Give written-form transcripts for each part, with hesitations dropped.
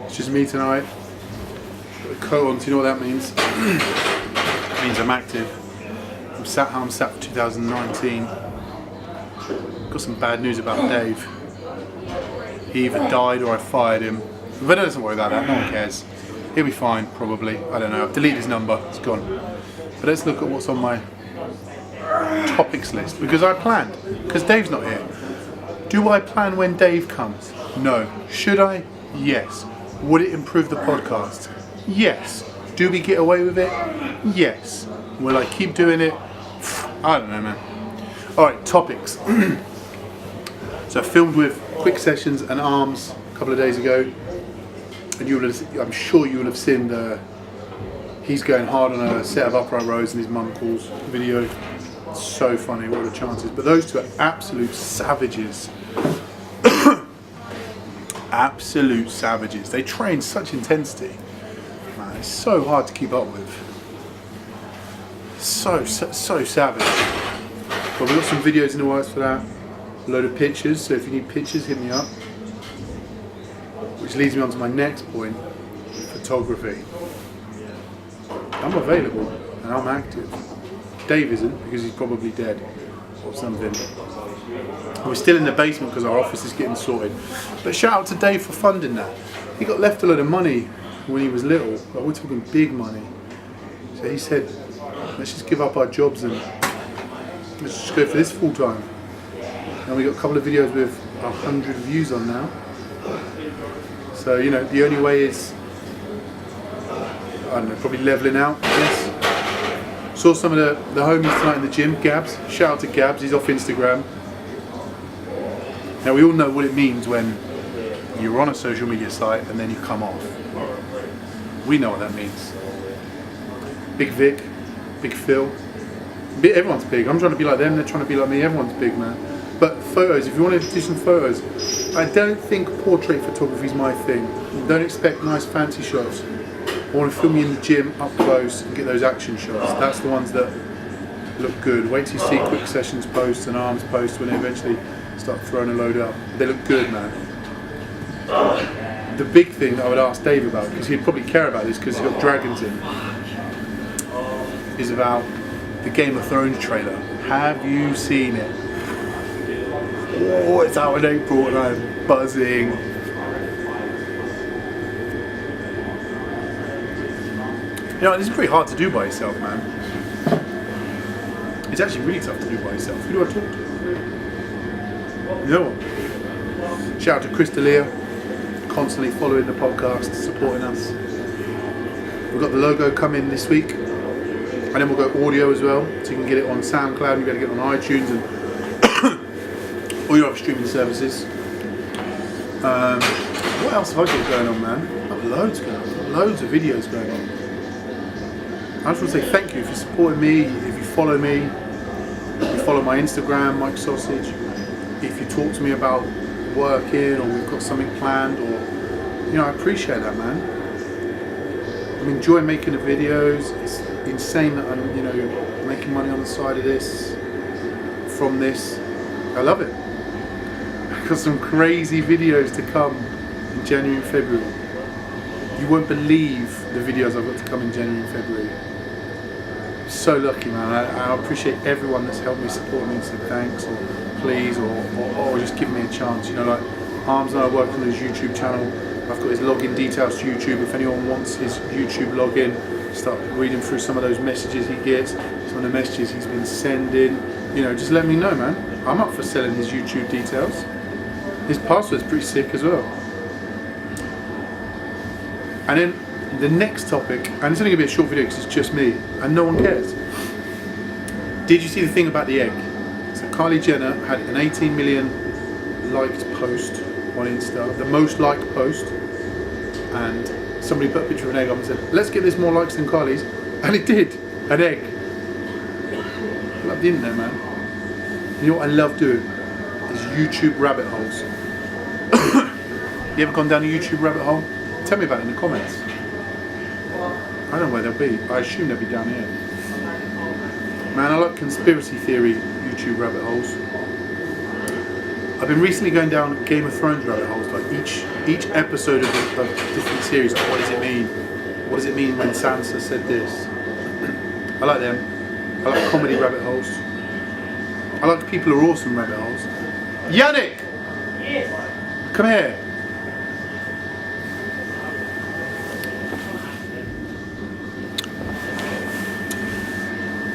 It's just me tonight. Got the coat on, do you know what that means? It means I'm active. I'm sat how I'm sat for 2019. Got some bad news about Dave. He either died or I fired him. But doesn't worry about that, no one cares. He'll be fine, probably. I don't know. I've deleted his number, it's gone. But let's look at what's on my topics list, because I planned. Because Dave's not here. Do I plan when Dave comes? No. Should I? Yes. Would it improve the podcast? Yes. Do we get away with it? Yes. Will I keep doing it? I don't know, man. Alright, topics. So I filmed with Quick Sessions and Arms a couple of days ago. And I'm sure you will have seen he's going hard on a set of upright rows and his mum calls video. It's so funny, what are the chances? But those two are absolute savages. Absolute savages. They train such intensity. Man, it's so hard to keep up with. So savage. But we've got some videos in the works for that. A load of pictures, so if you need pictures, hit me up. Which leads me on to my next point, photography. I'm available and I'm active. Dave isn't, because he's probably dead or something. We're still in the basement because our office is getting sorted. But shout out to Dave for funding that. He got left a load of money when he was little, but we're talking big money. So he said, let's just give up our jobs and let's just go for this full time. And we got a couple of videos with 100 views on now. So, you know, the only way is, I don't know, probably levelling out, I guess. Saw some of the homies tonight in the gym, Gabs. Shout out to Gabs, he's off Instagram. Now we all know what it means when you're on a social media site and then you come off. We know what that means. Big Vic, Big Phil. Everyone's big. I'm trying to be like them, they're trying to be like me, everyone's big, man. But photos, if you want to do some photos, I don't think portrait photography is my thing. Don't expect nice fancy shots. I want to film you in the gym up close and get those action shots. That's the ones that look good. Wait till you see Quick Sessions posts and Arms posts when they eventually start throwing a load up. They look good, man. The big thing that I would ask Dave about, because he'd probably care about this because he's got dragons in, is about the Game of Thrones trailer. Have you seen it? Oh, it's out in April and I'm buzzing. You know, this is pretty hard to do by yourself, man. It's actually really tough to do by yourself. Who do I talk to? No one. Shout out to Chris D'Elia, constantly following the podcast, supporting us. We've got the logo coming this week. And then we'll go audio as well, so you can get it on SoundCloud, you can get it on iTunes and all your other streaming services. What else have I got going on, man? I've got loads going on. Loads of videos going on. I just want to say thank you for supporting me. If you follow me, if you follow my Instagram, Mike Sausage, if you talk to me about working or we've got something planned, or, you know, I appreciate that, man. I'm enjoying making the videos. It's insane that I'm, you know, making money on the side of this, from this. I love it. I've got some crazy videos to come in January and February. You won't believe the videos I've got to come in January and February. I'm so lucky, man. I appreciate everyone that's helped me, support me, and said thanks or please or just give me a chance. You know, like Arms and I work on his YouTube channel. I've got his login details to YouTube. If anyone wants his YouTube login, start reading through some of those messages he gets, some of the messages he's been sending. You know, just let me know, man. I'm up for selling his YouTube details. His password's pretty sick as well. And then the next topic, and it's only going to be a short video because it's just me, and no one cares. Did you see the thing about the egg? So Kylie Jenner had an 18 million liked post on Insta, the most liked post, and somebody put a picture of an egg up and said, let's get this more likes than Kylie's, and it did, an egg. I love the internet, man. You know what I love doing? Is YouTube rabbit holes. You ever gone down a YouTube rabbit hole? Tell me about it in the comments. I don't know where they'll be. I assume they'll be down here. Man, I like conspiracy theory YouTube rabbit holes. I've been recently going down Game of Thrones rabbit holes, like each episode of a different series. Like, what does it mean? What does it mean when Sansa said this? I like them. I like comedy rabbit holes. I like People Are Awesome rabbit holes. Yannick! Yes. Come here.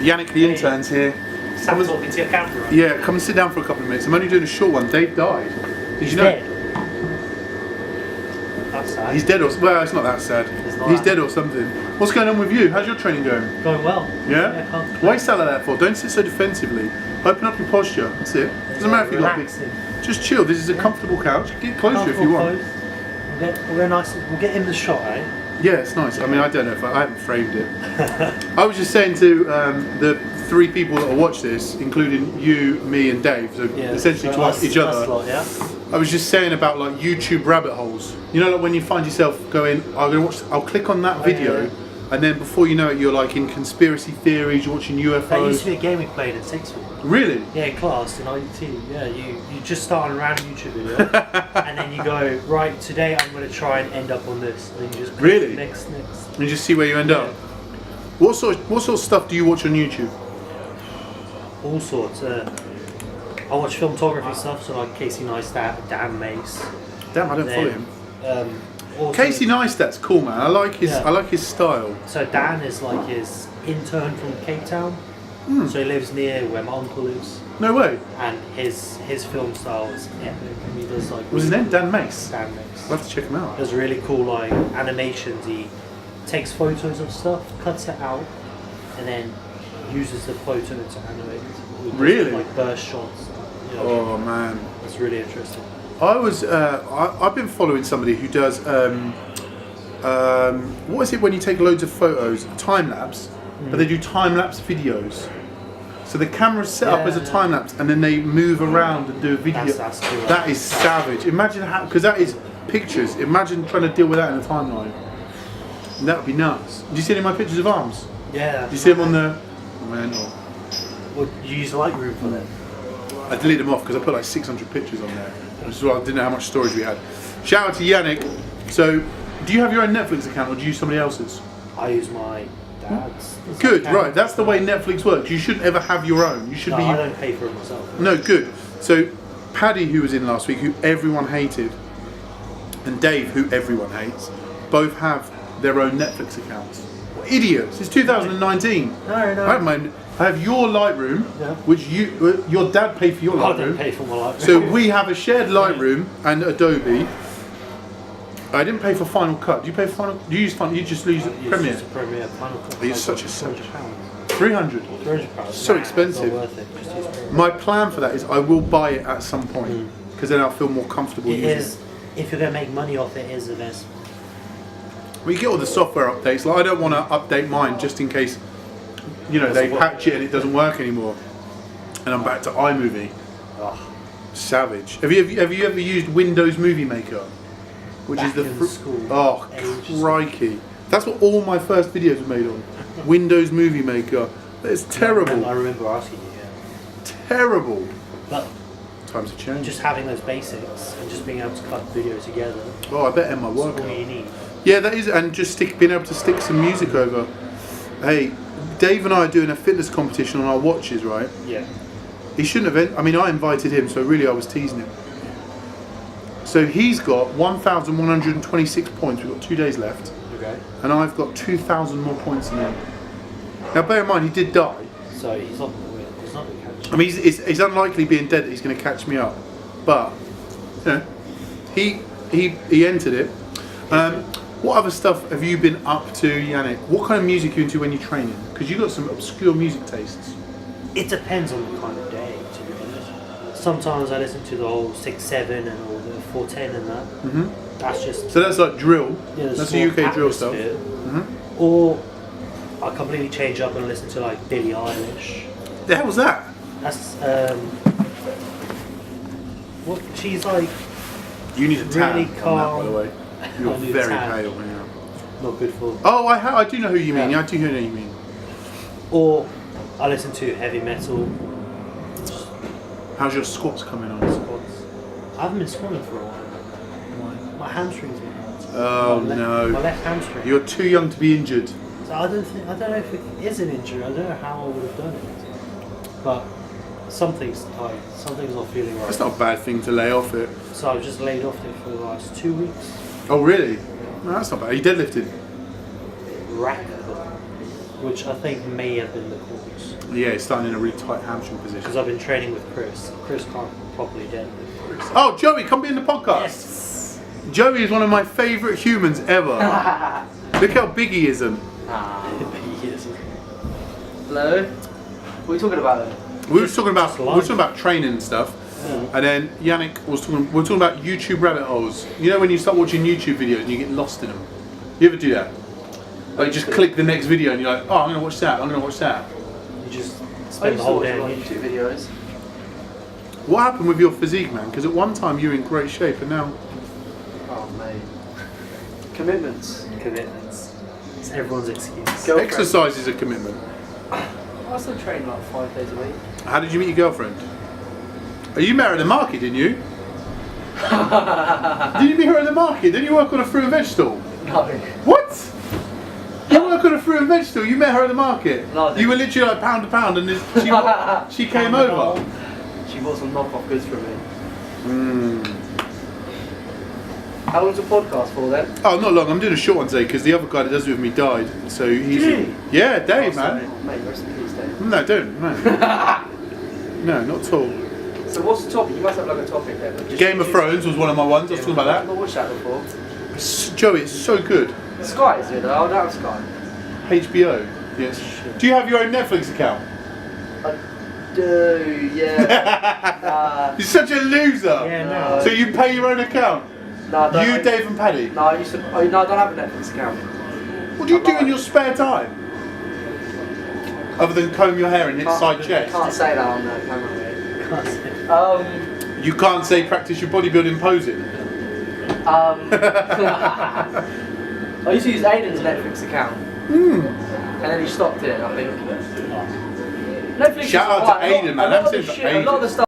Yannick the intern's here. Sam talking to your camera. Yeah, come and sit down for a couple of minutes. I'm only doing a short one. Dave died. Did you know? Dead. That's sad. He's dead or well, it's not that sad. He's dead or something. What's going on with you? How's your training going? Going well. Yeah? Why you sound like that for? Don't sit so defensively. Open up your posture. That's it. Doesn't matter if you've got big. Just chill. This is a comfortable couch. Get closer if you want. We'll get in the shot, eh? Yeah, it's nice. I mean, I don't know if I haven't framed it. I was just saying to the 3 people that will watch this, including you, me, and Dave, so essentially to each other. Lot, yeah? I was just saying about like YouTube rabbit holes. You know, like when you find yourself going, I'll click on that video, and then before you know it, you're like in conspiracy theories. You're watching UFOs. That used to be a game we played in 6th form. Really? Yeah, in class in IT. Yeah, you just start on a random YouTube video, and then you go, right, today I'm going to try and end up on this, and then you just click next. And you just see where you end up. What sort of stuff do you watch on YouTube? All sorts. I watch filmography stuff, so like Casey Neistat, Dan Mace. Damn, I don't follow him. Casey Neistat's cool, man. I like his style. So Dan is like his intern from Cape Town. So he lives near where my uncle lives. No way. And his film style is epic. And he does like. What's his name? Dan Mace. Dan Mace. I'll have to check him out. Does really cool like animations. He takes photos of stuff, cuts it out, and then uses the photo to animate it. Really? Like burst shots. You know, Oh man. it's really interesting. I've been following somebody who does what is it when you take loads of photos, time lapse, but they do time lapse videos. So the camera's set up as a time lapse, and then they move around and do a video. That's cool. That is savage. Imagine how, because that is pictures. Imagine trying to deal with that in a timeline. That would be nuts. Do you see any of my pictures of arms? Yeah. Do you see them on the? Mental. Would you use Lightroom for them? I deleted them off because I put like 600 pictures on there. As well, I didn't know how much storage we had. Shout out to Yannick. So, do you have your own Netflix account or do you use somebody else's? I use my dad's. Good, right. That's the way Netflix works. You shouldn't ever have your own. You should be. I don't pay for it myself. No, good. So, Paddy, who was in last week, who everyone hated, and Dave, who everyone hates, both have their own Netflix accounts. What idiots! It's 2019. No. I have your Lightroom, which your dad paid for your Lightroom. I don't pay for my Lightroom. So we have a shared Lightroom and Adobe. I didn't pay for Final Cut. Do you pay for Final? Do you use Final? You just use Premiere. Premiere, Final Cut. You're such a £300. 300. £300. So expensive. Not worth it. Just use Premiere. My plan for that is I will buy it at some point because then I'll feel more comfortable using it. If you're going to make money off it, it is the best. Well, you get all the software updates. Like I don't want to update mine just in case, you know, they patch it and it doesn't work anymore, and I'm back to iMovie. Oh. Savage. Have you ever used Windows Movie Maker? Which is the crikey. That's what all my first videos were made on. Windows Movie Maker. It's terrible. I remember asking you. Yeah. Terrible. But times have changed. Just having those basics and just being able to cut the video together. Oh, I bet Emma work. That's all you need. Yeah, that is, and just being able to stick some music over. Hey, Dave and I are doing a fitness competition on our watches, right? Yeah. He shouldn't have. I mean, I invited him, so really I was teasing him. So he's got 1,126 points. We've got 2 days left. Okay. And I've got 2,000 more points than him. Now, bear in mind, he did die. So he's not going to catch you. I mean, it's unlikely being dead that he's going to catch me up. But, you know, he entered it. What other stuff have you been up to, Yannick? What kind of music are you into when you're training? Because you've got some obscure music tastes. It depends on the kind of day, to be honest. Sometimes I listen to the whole 6/7 and all the 4/10 and that. Mm-hmm. That's just... So that's like drill. Yeah, that's the UK drill stuff. Mm-hmm. Or I completely change up and listen to like Billie Eilish. The hell was that? That's... what she's like... You need a tan really calm. on that, by the way. You're very pale now. Not good for... Oh, I do know who you mean. Yeah, I do know who you mean. Or I listen to heavy metal. How's your squats coming on? Squats. I haven't been squatting for a while. My hamstrings were hurt. Oh no. My left hamstring. You're too young to be injured. So I don't know if it is an injury. I don't know how I would have done it. But something's tight. Something's not feeling right. That's not a bad thing to lay off it. So I've just laid off it for the last 2 weeks. Oh really? No, that's not bad. You deadlifted? Rack pull, which I think may have been the cause. Yeah, it's starting in a really tight hamstring position. Because I've been training with Chris. Chris can't properly deadlift. So. Oh, Joey, come be in the podcast. Yes. Joey is one of my favourite humans ever. Look how big he is. He is. Hello? What are you talking about then? We were talking about training and stuff. Yeah. And then Yannick was talking. We were talking about YouTube rabbit holes. You know when you start watching YouTube videos and you get lost in them. You ever do that? Like you just click the next video and you're like, oh, I'm gonna watch that. I'm gonna watch that. You just I spend used the to whole watch day a on lot of YouTube. YouTube videos. What happened with your physique, man? Because at one time you were in great shape and now. Oh mate. Commitments. Commitments. It's everyone's excuse. Girlfriend. Exercise is a commitment. I still train like 5 days a week. How did you meet your girlfriend? Oh, you met her at the market, didn't you? Did you meet her at the market? Didn't you work on a fruit and veg stall? No. What? You work on a fruit and veg stall? You met her at the market? No, I didn't. You were literally like pound to pound and she came over? She bought some knockoff goods from me. Mm. How long's the podcast for then? Oh, not long. I'm doing a short one today because the other guy that does it with me died. So he's... Did he? Yeah, Dave, Oh, sorry. man. Mate, rest in peace, Dave. No, don't. No. No, not at all. So what's the topic? You must have like a topic then. Just- Game of Thrones was one of my ones. I was talking about I've that. not watched that before. Joey, it's so good. Sky is it? I don't have Sky. HBO. Yes. Do you have your own Netflix account? I do, yeah. You're such a loser. Yeah, no. So you pay your own account? No, I don't. You, Dave and Paddy? No, I used to. Oh, no, I don't have a Netflix account. What do you do in your spare time? Other than comb your hair and hit side chest? Can't say that on the camera, mate. Can't say. You can't say practice your bodybuilding posing? I used to use Aiden's Netflix account. And then he stopped it, I think. Netflix Shout is out to alright. Aiden, man. I haven't seen him for A lot of the ages. stuff